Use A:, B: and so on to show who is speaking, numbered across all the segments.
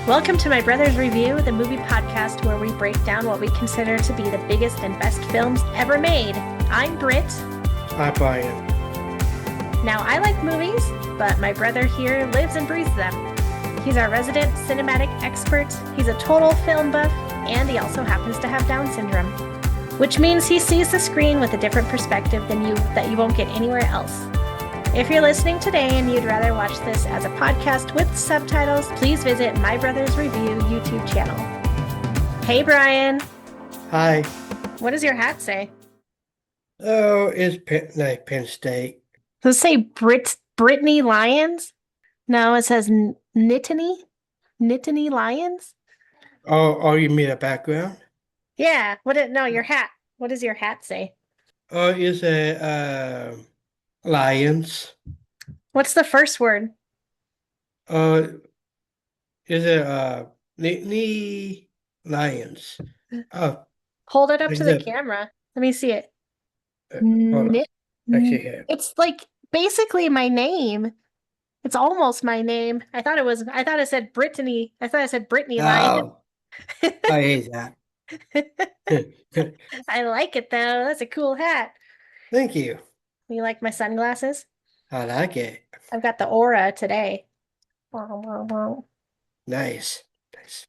A: Welcome to My Brother's Review, the movie podcast where we break down what we consider to be the biggest and best films ever made. I'm Britt.
B: Hi, Brian.
A: Now, I like movies, but my brother here lives and breathes them. He's our resident cinematic expert, he's a total film buff, and he also happens to have Down syndrome, which means he sees the screen with a different perspective than you that you won't get anywhere else. If you're listening today and you'd rather watch this as a podcast with subtitles, please visit My Brother's Review YouTube channel. Hey, Brian.
B: Hi.
A: What does your hat say?
B: Oh, it's Penn State.
A: Does it say Brittany Lions? No, it says Nittany Lions?
B: Oh, you mean the background?
A: Yeah. No, your hat. What does your hat say?
B: Oh, it's a Lions.
A: What's the first word?
B: Is it Nittany Lions? Oh,
A: Hold it up
B: is
A: to the
B: it?
A: camera. Let me see it.
B: Hold on.
A: Knit.
B: Actually, here.
A: It's like basically my name. It's almost my name. I thought it said Brittany. I thought it said Brittany Lion.
B: Oh, I hate that.
A: I like it though. That's a cool hat.
B: Thank you.
A: You like my sunglasses?
B: I like it.
A: I've got the aura today. Wow, wow, wow.
B: Nice.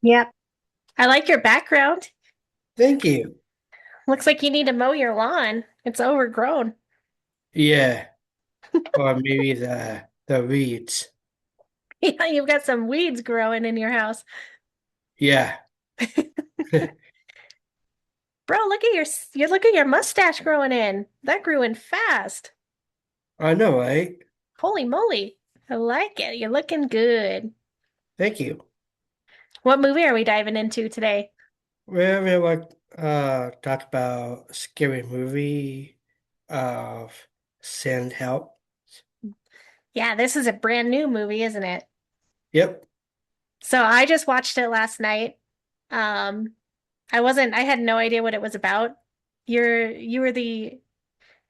A: Yep. I like your background.
B: Thank you.
A: Looks like you need to mow your lawn. It's overgrown.
B: Yeah. Or maybe the weeds.
A: Yeah, you've got some weeds growing in your house.
B: Yeah.
A: Bro, look at your mustache growing in. That grew in fast.
B: I know, right?
A: Holy moly. I like it. You're looking good.
B: Thank you.
A: What movie are we diving into today?
B: We like talk about scary movie of Send Help.
A: Yeah, this is a brand new movie, isn't it?
B: Yep.
A: So I just watched it last night. Um, I had no idea what it was about. You were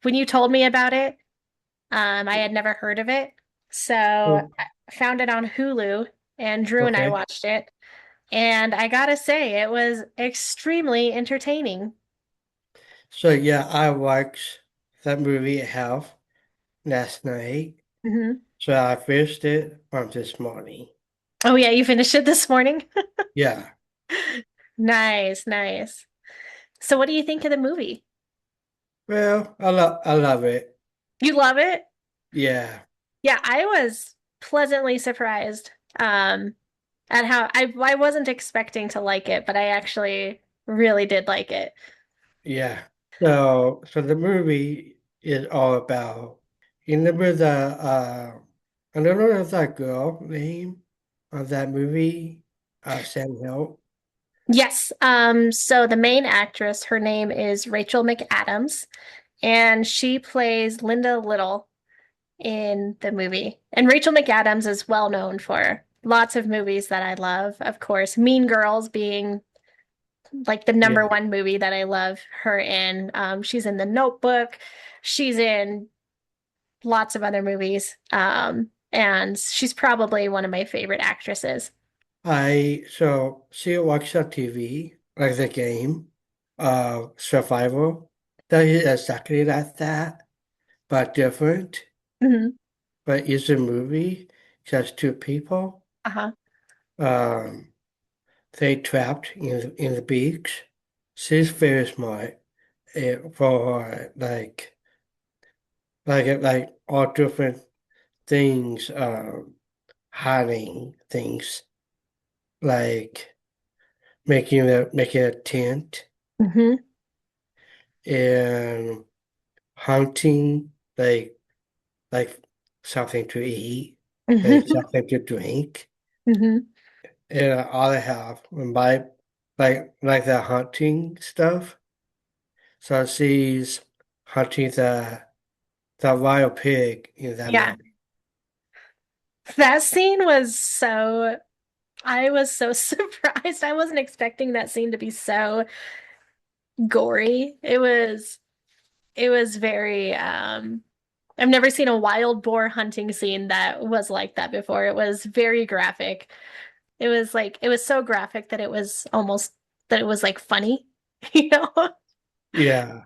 A: when you told me about it, I had never heard of it. So
B: Oh,
A: I found it on Hulu and Drew and I
B: okay.
A: watched it. And I gotta say, it was extremely entertaining.
B: So yeah, I watched that movie Health last night.
A: Hmm.
B: So I finished it from this morning.
A: Oh yeah, you finished it this morning?
B: Yeah.
A: Nice, nice. So what do you think of the movie?
B: Well, I love it.
A: You love it?
B: Yeah.
A: Yeah, I was pleasantly surprised at how I wasn't expecting to like it, but I actually really did like it.
B: Yeah. So the movie is all about, you remember I don't know if that girl name of that movie, Sam Hill.
A: Yes, so the main actress, her name is Rachel McAdams, and she plays Linda Little in the movie. And Rachel McAdams is well known for lots of movies that I love, of course, Mean Girls being like the number
B: Yeah.
A: one movie that I love her in. She's in The Notebook. She's in lots of other movies. And she's probably one of my favorite actresses.
B: So she watched on TV, like the game, Survival. That is exactly like that, but different.
A: Hmm.
B: But it's a movie, just two people.
A: Uh-huh.
B: Um, they trapped in the beach. She's very smart for like all different things, hiding things like making a tent
A: Hmm.
B: and hunting like something to eat, like
A: Hmm.
B: something to drink,
A: Hmm.
B: and all I have and buy like the hunting stuff. So she's hunting the wild pig in that
A: Yeah.
B: movie.
A: That scene was I was so surprised. I wasn't expecting that scene to be so gory. It was very I've never seen a wild boar hunting scene that was like that before. It was very graphic. it was so graphic that it was like funny, you know,
B: Yeah,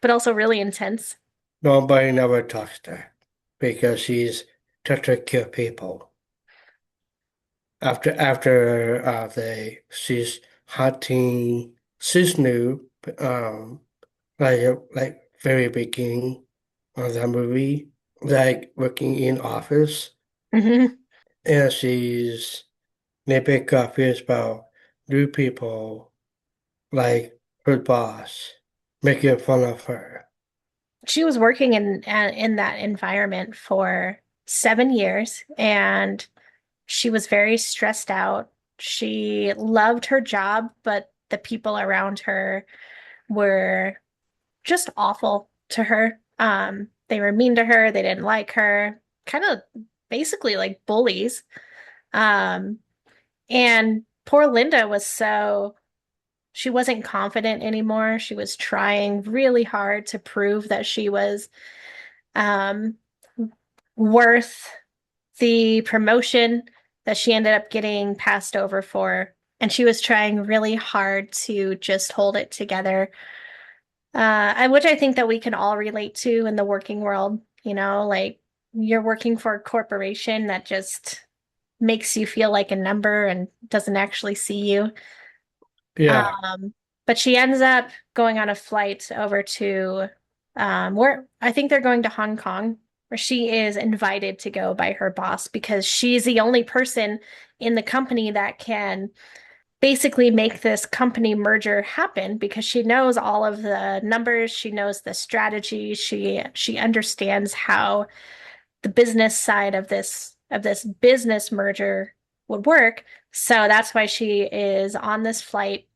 A: but also really intense.
B: nobody never touched her because she's trying to kill people. She's hunting, she's new, like very beginning of the movie, like working in office,
A: Hmm.
B: and she's a bit confused about new people, like her boss, making fun of her.
A: She was working in that environment for 7 years, and she was very stressed out. She loved her job, but the people around her were just awful to her. They were mean to her, they didn't like her, kind of basically like bullies. Um, and poor Linda she wasn't confident anymore. She was trying really hard to prove that she was um, worth the promotion that she ended up getting passed over for. And she was trying really hard to just hold it together, which I think that we can all relate to in the working world. You know, like you're working for a corporation that just makes you feel like a number and doesn't actually see you.
B: Yeah,
A: Um, but she ends up going on a flight over to where I think they're going to Hong Kong, where she is invited to go by her boss because she's the only person in the company that can basically make this company merger happen because she knows all of the numbers, she knows the strategy, she understands how the business side of this business merger would work. So that's why she is on this flight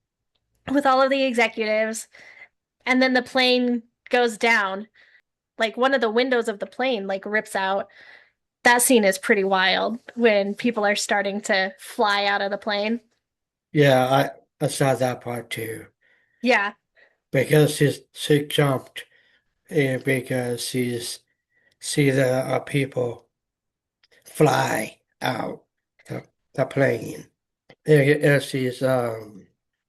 A: with all of the executives, and then the plane goes down. Like one of the windows of the plane like rips out. That scene is pretty wild when people are starting to fly out of the plane.
B: yeah, I saw that part too
A: Yeah.
B: because she jumped and because she's see the people fly out the plane. And she's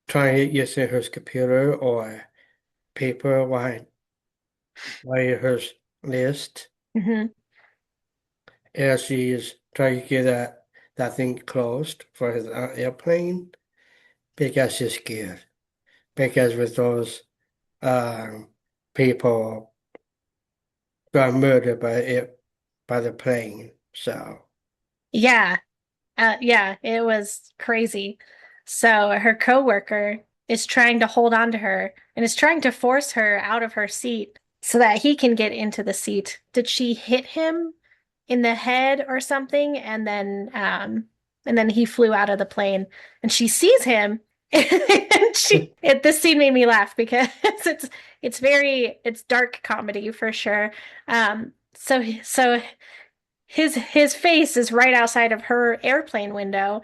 B: trying to use her computer or paper while her list,
A: Hmm.
B: and she's trying to get that thing closed for his airplane because she's scared. Because with those um, people got murdered by the plane. So
A: Yeah. Yeah, it was crazy. So her coworker is trying to hold on to her and is trying to force her out of her seat so that he can get into the seat. Did she hit him in the head or something? And then he flew out of the plane and she sees him and this scene made me laugh because it's dark comedy for sure. So his face is right outside of her airplane window,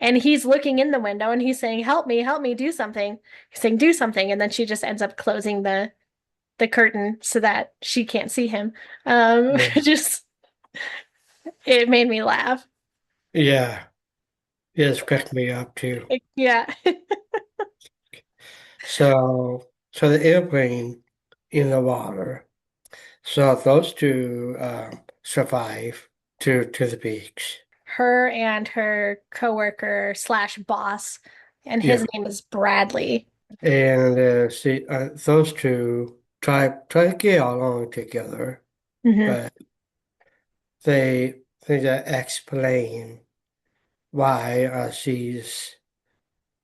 A: and he's looking in the window and he's saying, help me, do something." He's saying, "Do something," and then she just ends up closing the curtain so that she can't see him.
B: yeah,
A: Just it made me laugh.
B: yeah, it's cracked me up too.
A: Yeah.
B: So the airplane in the water. So those two survive to the beach.
A: Her and her coworker slash boss, and his
B: Yeah,
A: name is Bradley.
B: and those two try to get along together,
A: Hmm.
B: but they just explain why she's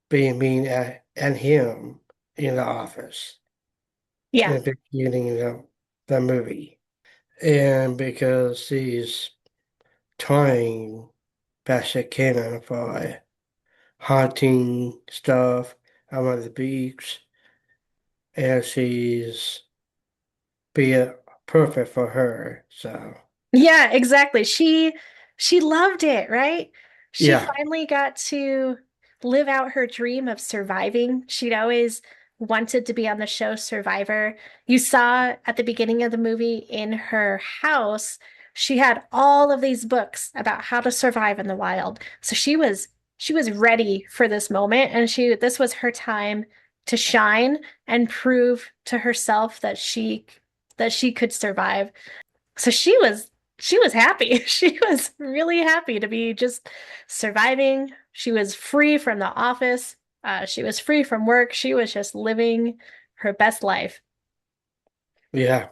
B: being mean at him in the office
A: Yeah.
B: in the beginning of the movie, and because she's trying best she can for hunting stuff around the beach, and she's be perfect for her. So
A: Yeah, exactly. She loved it, right? She
B: yeah,
A: finally got to live out her dream of surviving. She'd always wanted to be on the show Survivor. You saw at the beginning of the movie in her house, she had all of these books about how to survive in the wild. So she was ready for this moment, and this was her time to shine and prove to herself that she could survive. So she was happy. She was really happy to be just surviving. She was free from the office. She was free from work. She was just living her best life.
B: Yeah,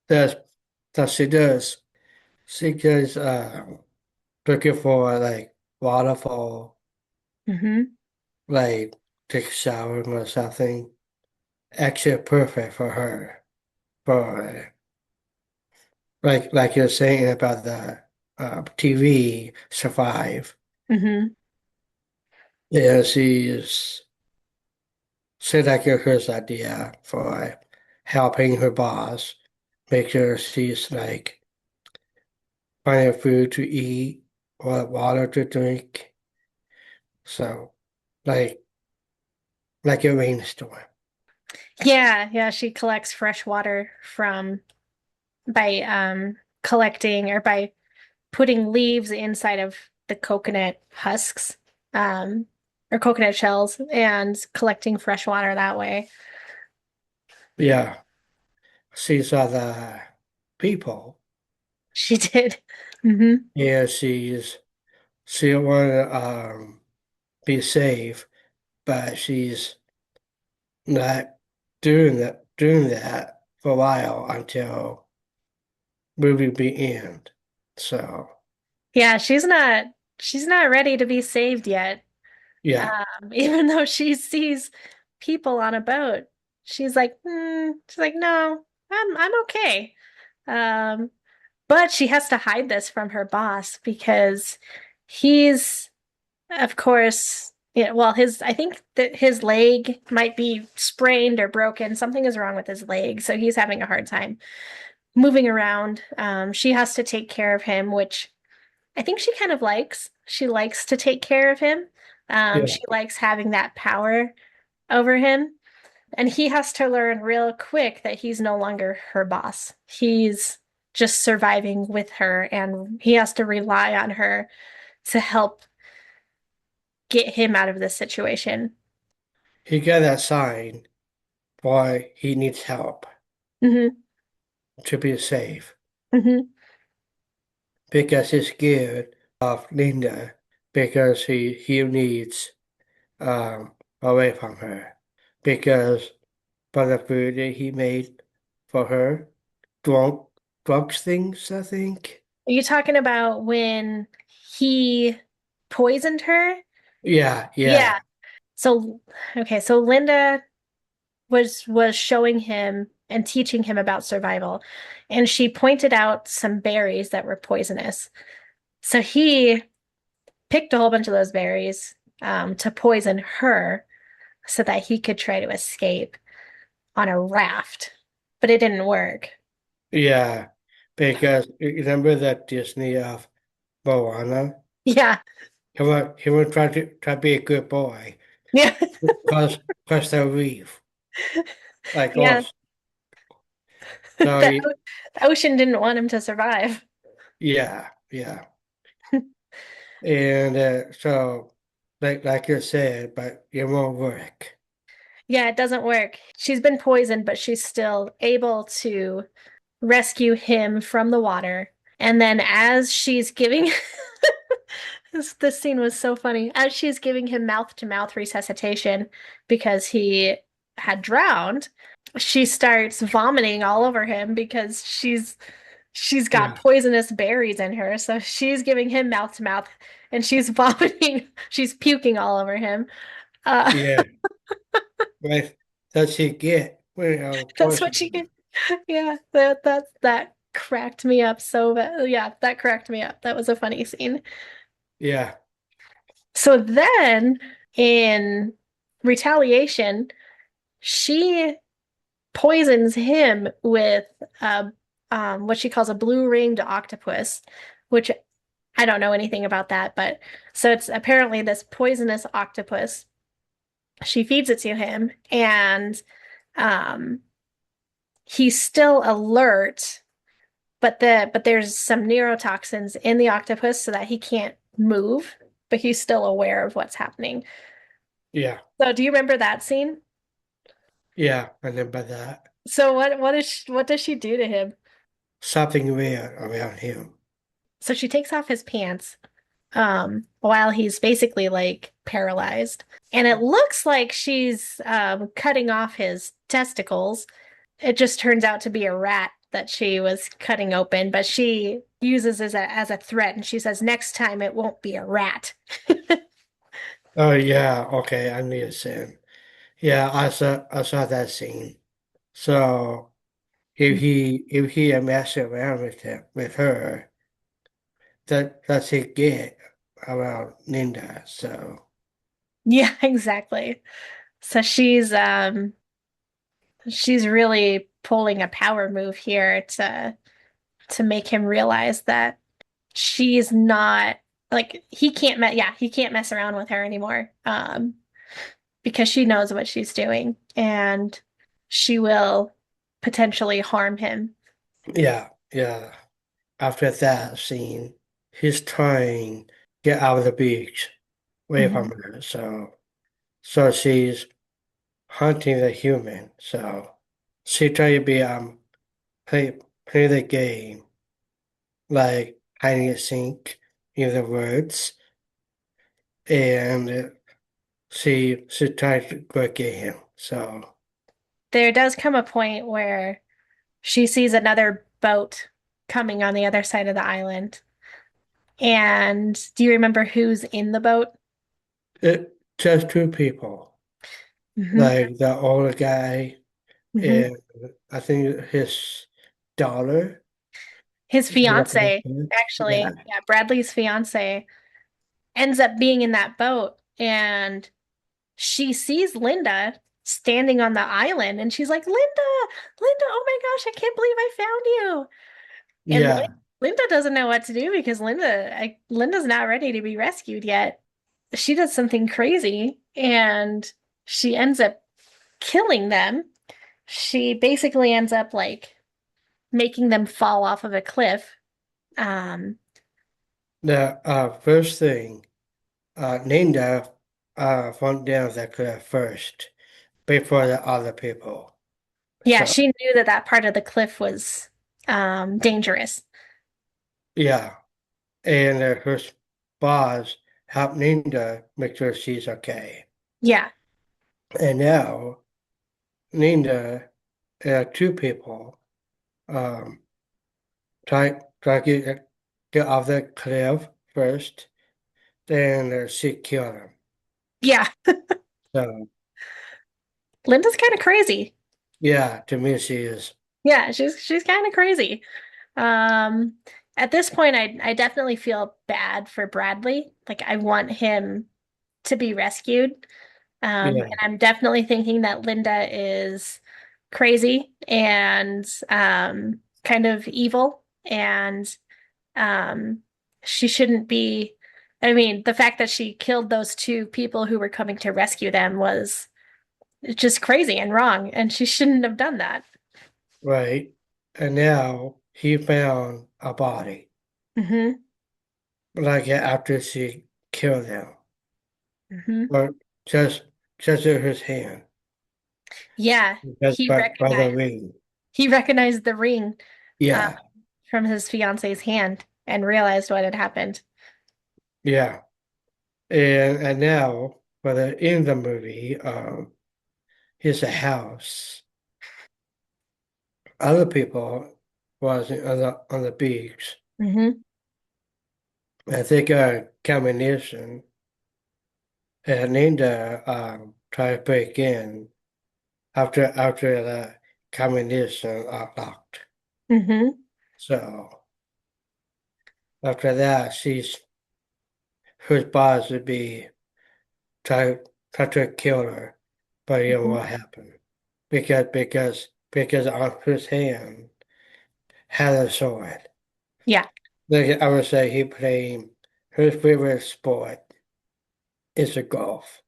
B: that's that she does. She goes looking for like waterfall,
A: Hmm.
B: like take a shower or something. Actually perfect for her. For like you're saying about the TV Survive.
A: Hmm.
B: Yeah, she's said like her idea for helping her boss make sure she's like finding food to eat or water to drink. So like a rainstorm.
A: Yeah, yeah, she collects fresh water from by collecting or by putting leaves inside of the coconut husks, um or coconut shells, and collecting fresh water that way.
B: Yeah, she's other people.
A: She did. Hmm.
B: Yeah, she want to be safe, but she's not doing that for a while until movie be end. So
A: Yeah, she's not ready to be saved yet.
B: yeah,
A: Even though she sees people on a boat, she's like, no, I'm okay. Um, but she has to hide this from her boss because he's, of course, yeah, well, I think that his leg might be sprained or broken. Something is wrong with his leg, so he's having a hard time moving around. She has to take care of him, which I think she kind of likes. She likes to take care of him.
B: yeah.
A: She likes having that power over him. And he has to learn real quick that he's no longer her boss. He's just surviving with her, and he has to rely on her to help get him out of this situation.
B: He got that sign, boy, he needs help
A: Hmm.
B: to be safe
A: Hmm.
B: because he's scared of Linda because he needs away from her because for the food that he made for her, drunk drugs things, I think.
A: Are you talking about when he poisoned her?
B: Yeah,
A: Yeah.
B: yeah,
A: So, okay, so Linda was showing him and teaching him about survival, and she pointed out some berries that were poisonous. So he picked a whole bunch of those berries to poison her so that he could try to escape on a raft, but it didn't work.
B: yeah. Because you remember that Disney of Moana?
A: Yeah.
B: He will try to be a good boy.
A: Yeah.
B: Cross cross the reef. Like
A: Yeah.
B: us. So
A: The, the ocean didn't want him to survive.
B: yeah, yeah. And so like you said, but it won't work.
A: Yeah, it doesn't work. She's been poisoned, but she's still able to rescue him from the water. And then as she's giving this scene was so funny. As she's giving him mouth-to-mouth resuscitation because he had drowned, she starts vomiting all over him because she's got
B: Yeah,
A: poisonous berries in her. So she's giving him mouth-to-mouth and she's vomiting, she's puking all over him. Uh,
B: yeah. Right. That's you get
A: that's what she
B: poison.
A: did. Yeah, that cracked me up so bad. Yeah, that cracked me up. That was a funny scene.
B: Yeah,
A: So then, in retaliation, she poisons him with what she calls a blue-ringed octopus, which I don't know anything about that, but so it's apparently this poisonous octopus. She feeds it to him, and um, he's still alert but there's some neurotoxins in the octopus so that he can't move, but he's still aware of what's happening.
B: Yeah,
A: So do you remember that scene?
B: yeah, I remember that.
A: So what does she do to him?
B: Something weird around him.
A: So she takes off his pants while he's basically like paralyzed. And it looks like she's cutting off his testicles. It just turns out to be a rat that she was cutting open, but she uses as a threat and she says, next time it won't be a rat.
B: Oh yeah, okay, I need a scene. Yeah, I saw that scene. So if he had messed around with her, that's his get around Linda. So
A: Yeah, exactly. So she's really pulling a power move here to make him realize that she's not like he can't mess around with her anymore. Because she knows what she's doing and she will potentially harm him.
B: yeah, yeah. After that scene, he's trying to get out of the beach, away
A: Mhm.
B: from her. So she's hunting the human. So she try to be play the game like hiding a sink in the woods, and she tried to go get him. So
A: There does come a point where she sees another boat coming on the other side of the island. And do you remember who's in the boat?
B: it just two people,
A: Hmm.
B: like the older guy
A: Hmm.
B: and I think his daughter.
A: His
B: Is that what
A: fiance,
B: it is? Yeah,
A: actually, yeah, Bradley's fiance ends up being in that boat and she sees Linda standing on the island and she's like, Linda, oh my gosh, I can't believe I found you. And
B: yeah.
A: Linda doesn't know what to do because Linda's not ready to be rescued yet. She does something crazy and she ends up killing them. She basically ends up like making them fall off of a cliff. Um,
B: The first thing, Linda went down the cliff first before the other people.
A: yeah,
B: So
A: she knew that that part of the cliff was dangerous.
B: yeah, and her boss helped Linda make sure she's okay.
A: Yeah.
B: And now Linda, two people, um, try to get off the cliff first, then she killed him.
A: Yeah.
B: So
A: Linda's kind of crazy.
B: yeah, to me she is.
A: Yeah, she's kind of crazy. Um, at this point, I definitely feel bad for Bradley. Like I want him to be rescued. And
B: Yeah,
A: I'm definitely thinking that Linda is crazy and kind of evil, and um, she shouldn't be. I mean, the fact that she killed those two people who were coming to rescue them was just crazy and wrong, and she shouldn't have done that.
B: right. And now he found a body,
A: Hmm.
B: like after she killed him,
A: Hmm.
B: but just just in his hand,
A: Yeah,
B: just by the ring.
A: he recognized the ring uh,
B: Yeah,
A: from his fiance's hand and realized what had happened.
B: yeah. And now, for the in the movie, here's a house. Other people was on the beach.
A: Hmm.
B: I think combination and Linda tried to break in after the combination locked.
A: Hmm.
B: So after that, her boss would be try try to kill her, but you know
A: Hmm.
B: what happened because on his hand had a sword.
A: Yeah.
B: Like I would say, he playing her favorite sport is a golf.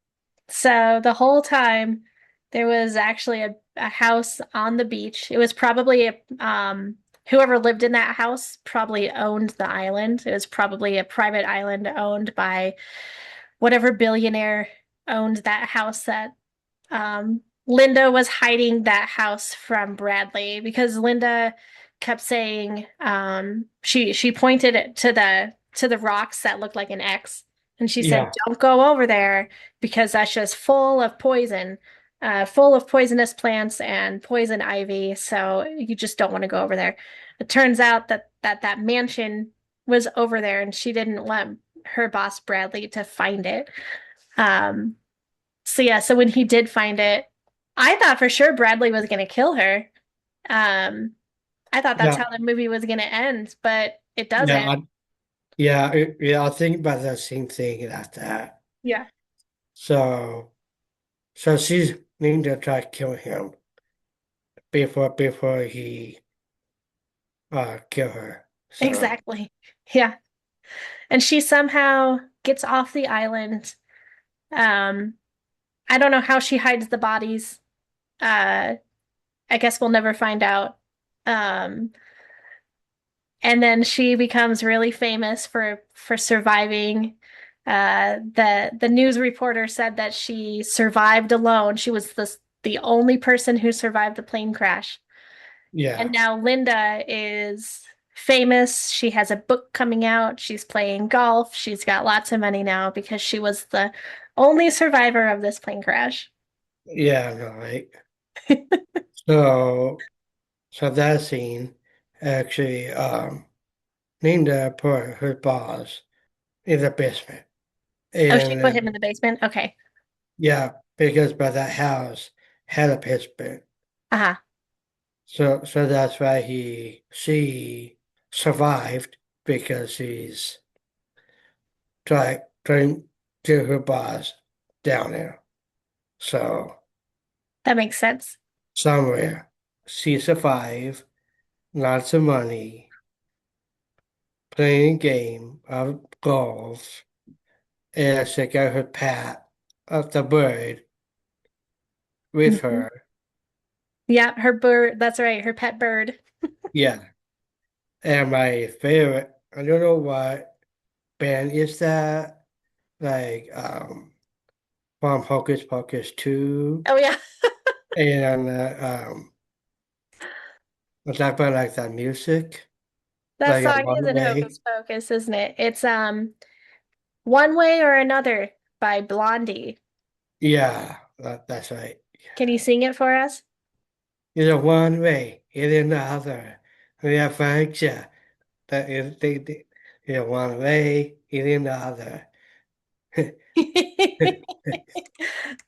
A: So the whole time there was actually a house on the beach. It was probably whoever lived in that house probably owned the island. It was probably a private island owned by whatever billionaire owned that house that Linda was hiding that house from Bradley because Linda kept saying she pointed it to the rocks that looked like an X and she said,
B: Yeah,
A: "Don't go over there because that's just full of poison, full of poisonous plants and poison ivy. So you just don't want to go over there." It turns out that mansion was over there and she didn't want her boss Bradley to find it. Um, so yeah, so when he did find it, I thought for sure Bradley was gonna kill her. Um, I thought that's
B: yeah,
A: how the movie was gonna end, but it
B: yeah,
A: doesn't.
B: yeah. I think about the same thing like that.
A: Yeah,
B: So, so she's need to try to kill him before he kill her. So,
A: exactly. Yeah. And she somehow gets off the island. Um, I don't know how she hides the bodies. Uh, I guess we'll never find out. Um, and then she becomes really famous for surviving. The news reporter said that she survived alone. She was the only person who survived the plane crash. And
B: yeah,
A: now Linda is famous. She has a book coming out. She's playing golf. She's got lots of money now because she was the only survivor of this plane crash.
B: yeah, no, right. So, so that scene actually Linda put her boss in the basement.
A: Oh, she
B: And
A: put him in the basement? Okay.
B: yeah, because by that house had a basement.
A: Uh-huh.
B: So that's why she survived because she's trying to her boss down there. So
A: That makes sense.
B: somewhere she survived, lots of money, playing a game of golf, and she got her pet of the bird with
A: Mhm.
B: her.
A: Yeah, her bird. That's right, her pet bird.
B: Yeah. And my favorite, I don't know what band is that, like from Hocus Pocus 2.
A: Oh yeah.
B: And I talk about like that music,
A: That
B: like a
A: song
B: one
A: isn't Hocus
B: way.
A: Pocus, isn't it? It's One Way or Another by Blondie.
B: Yeah, that's right.
A: Can you sing it for us?
B: It's a one way, it is another. We have function. That is it's a one way, it is another.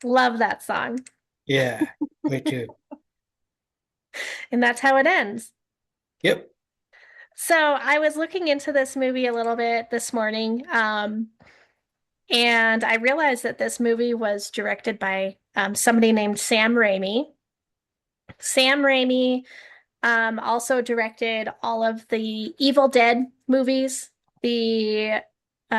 A: Love that song.
B: Yeah, me too.
A: And that's how it ends.
B: Yep.
A: So I was looking into this movie a little bit this morning, and I realized that this movie was directed by somebody named Sam Raimi. Sam Raimi also directed all of the Evil Dead movies, the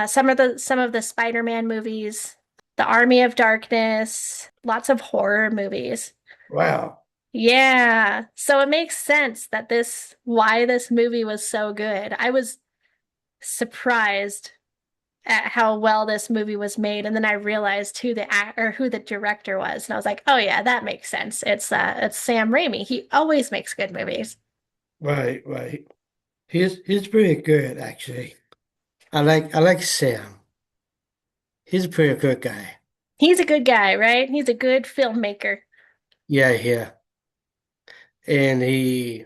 A: some of the Spider-Man movies, the Army of Darkness, lots of horror movies.
B: Wow.
A: Yeah, so it makes sense that this why this movie was so good. I was surprised at how well this movie was made, and then I realized who the director was, and I was like, "Oh yeah, that makes sense. It's Sam Raimi. He always makes good movies.
B: Right, right. He's pretty good actually. I like Sam. He's a pretty good guy.
A: He's a good guy, right? He's a good filmmaker.
B: Yeah, yeah. And he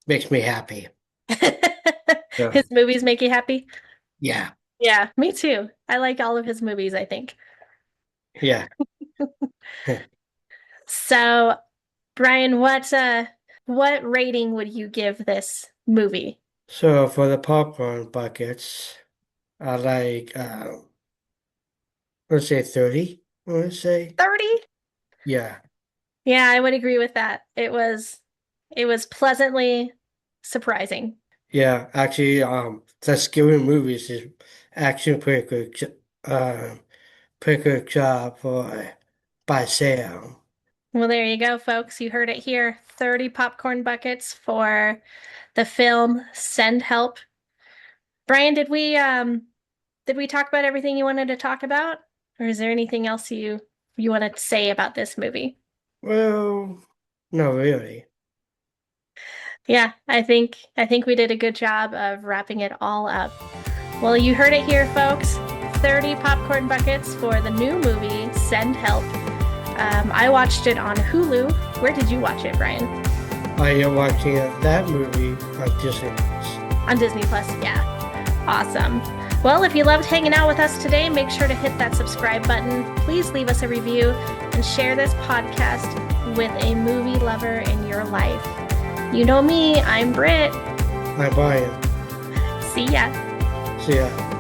B: makes me happy.
A: His
B: So
A: movies make you happy?
B: yeah,
A: Yeah, me too. I like all of his movies, I think.
B: yeah.
A: So, Brian, what rating would you give this movie?
B: So for the popcorn buckets, I like let's say 30, I want to say.
A: 30?
B: Yeah.
A: Yeah, I would agree with that. It was pleasantly surprising.
B: Yeah. Actually, the scary movies is actually pretty good job for by Sam.
A: Well, there you go, folks. You heard it here. 30 popcorn buckets for the film Send Help. Brian, did we talk about everything you wanted to talk about? Or is there anything else you want to say about this movie?
B: Well, not really.
A: Yeah, I think we did a good job of wrapping it all up. Well, you heard it here, folks. 30 popcorn buckets for the new movie Send Help. I watched it on Hulu. Where did you watch it, Brian?
B: I am watching that movie on Disney Plus.
A: On Disney Plus, yeah. Awesome. Well, if you loved hanging out with us today, make sure to hit that subscribe button. Please leave us a review and share this podcast with a movie lover in your life. You know me, I'm Britt.
B: I'm Brian.
A: See ya.
B: See ya.